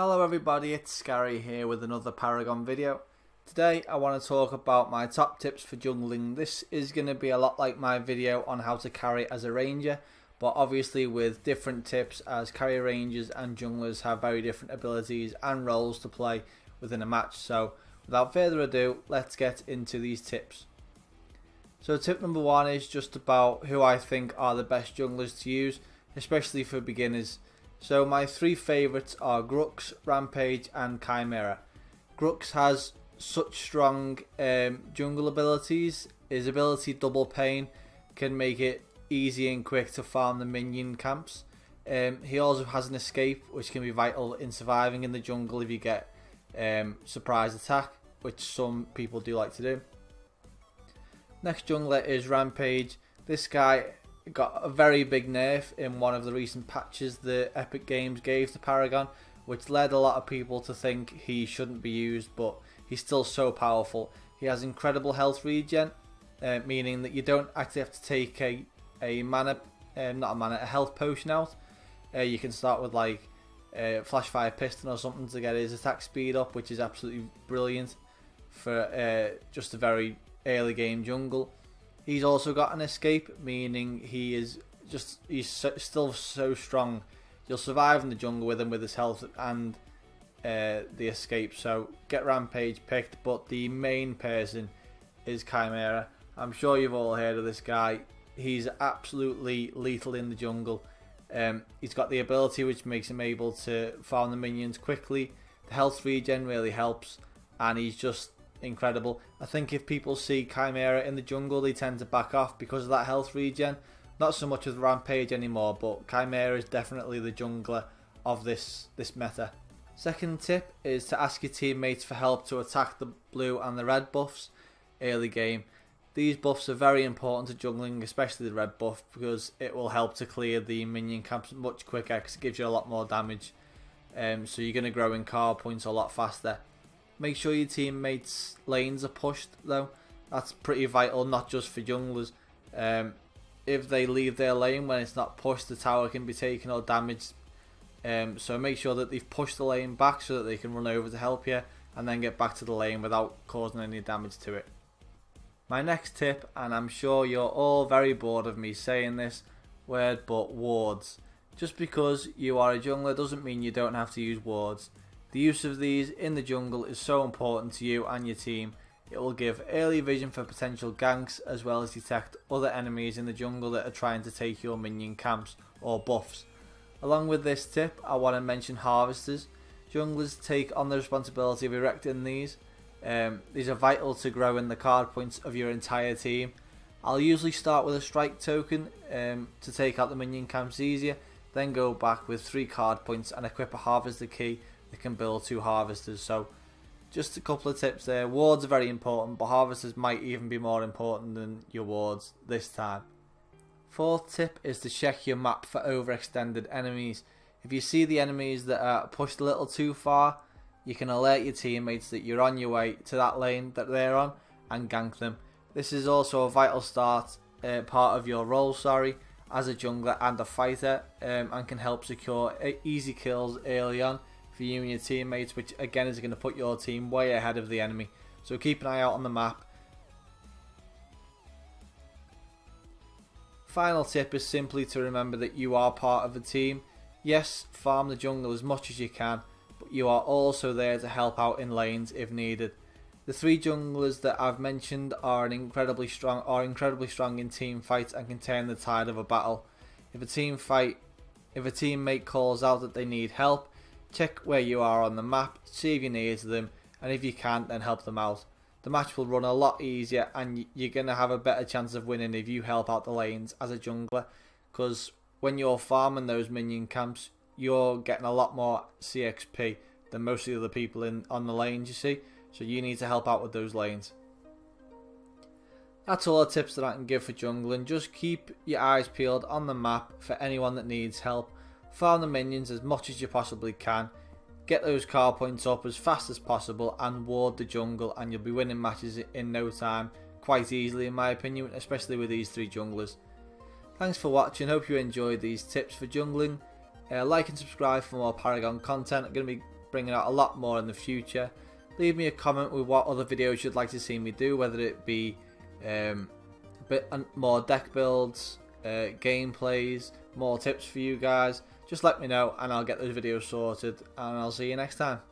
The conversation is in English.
Hello everybody, it's Scary here with another Paragon video. Today I want to talk about my top tips for jungling. This is going to be a lot like my video on how to carry as a ranger, but obviously with different tips, as carry rangers and junglers have very different abilities and roles to play within a match. So without further ado, let's get into these tips. So tip number one is just about who I think are the best junglers to use, especially for beginners. So my three favourites are Grux, Rampage and Chimera. Grux has such strong jungle abilities. His ability Double Pain can make it easy and quick to farm the minion camps. He also has an escape which can be vital in surviving in the jungle if you get surprise attack, which some people do like to do. Next jungler is Rampage. This guy got a very big nerf in one of the recent patches the Epic Games gave to Paragon, which led a lot of people to think he shouldn't be used, but he's still so powerful. He has incredible health regen, meaning that you don't actually have to take a health potion out. You can start with like Flash Fire Piston or something to get his attack speed up, which is absolutely brilliant for just a very early game jungle. He's also got an escape, meaning he's still so strong. You'll survive in the jungle with him with his health and the escape. So get Rampage picked, but the main person is Chimera. I'm sure you've all heard of this guy. He's absolutely lethal in the jungle. He's got the ability which makes him able to farm the minions quickly. The health regen really helps, and he's just incredible. I think if people see Chimera in the jungle, they tend to back off because of that health regen. Not so much with Rampage anymore, but Chimera is definitely the jungler of this meta. Second tip is to ask your teammates for help to attack the blue and the red buffs early game. These buffs are very important to jungling, especially the red buff, because it will help to clear the minion camps much quicker because it gives you a lot more damage. So you're going to grow in card points a lot faster. Make sure your teammates' lanes are pushed though. That's pretty vital, not just for junglers. If they leave their lane when it's not pushed, the tower can be taken or damaged. So make sure that they've pushed the lane back so that they can run over to help you and then get back to the lane without causing any damage to it. My next tip, and I'm sure you're all very bored of me saying this word, but wards. Just because you are a jungler doesn't mean you don't have to use wards. The use of these in the jungle is so important to you and your team. It will give early vision for potential ganks, as well as detect other enemies in the jungle that are trying to take your minion camps or buffs. Along with this tip, I want to mention harvesters. Junglers take on the responsibility of erecting these. These are vital to grow in the card points of your entire team. I'll usually start with a strike token to take out the minion camps easier, then go back with 3 card points and equip a harvester key that can build 2 harvesters. So just a couple of tips there. Wards are very important, but harvesters might even be more important than your wards this time. Fourth tip is to check your map for overextended enemies. If you see the enemies that are pushed a little too far, you can alert your teammates that you're on your way to that lane that they're on and gank them. This is also a vital part of your role, as a jungler and a fighter, and can help secure easy kills early on for you and your teammates, which again is going to put your team way ahead of the enemy. So keep an eye out on the map. Final tip is simply to remember that you are part of a team. Yes, farm the jungle as much as you can, but you are also there to help out in lanes if needed. The 3 junglers that I've mentioned are incredibly strong in team fights and can turn the tide of a battle. If a teammate calls out that they need help, check where you are on the map, see if you're near to them, and if you can't, then help them out. The match will run a lot easier, and you're going to have a better chance of winning if you help out the lanes as a jungler, because when you're farming those minion camps, you're getting a lot more CXP than most of the other people on the lanes, you see. So you need to help out with those lanes. That's all the tips that I can give for jungling. Just keep your eyes peeled on the map for anyone that needs help. Farm the minions as much as you possibly can. Get those card points up as fast as possible and ward the jungle, and you'll be winning matches in no time quite easily, in my opinion, especially with these 3 junglers. Thanks for watching. Hope you enjoyed these tips for jungling. Like and subscribe for more Paragon content. I'm going to be bringing out a lot more in the future. Leave me a comment with what other videos you'd like to see me do, whether it be a bit more deck builds, gameplays, more tips for you guys. Just let me know and I'll get those videos sorted, and I'll see you next time.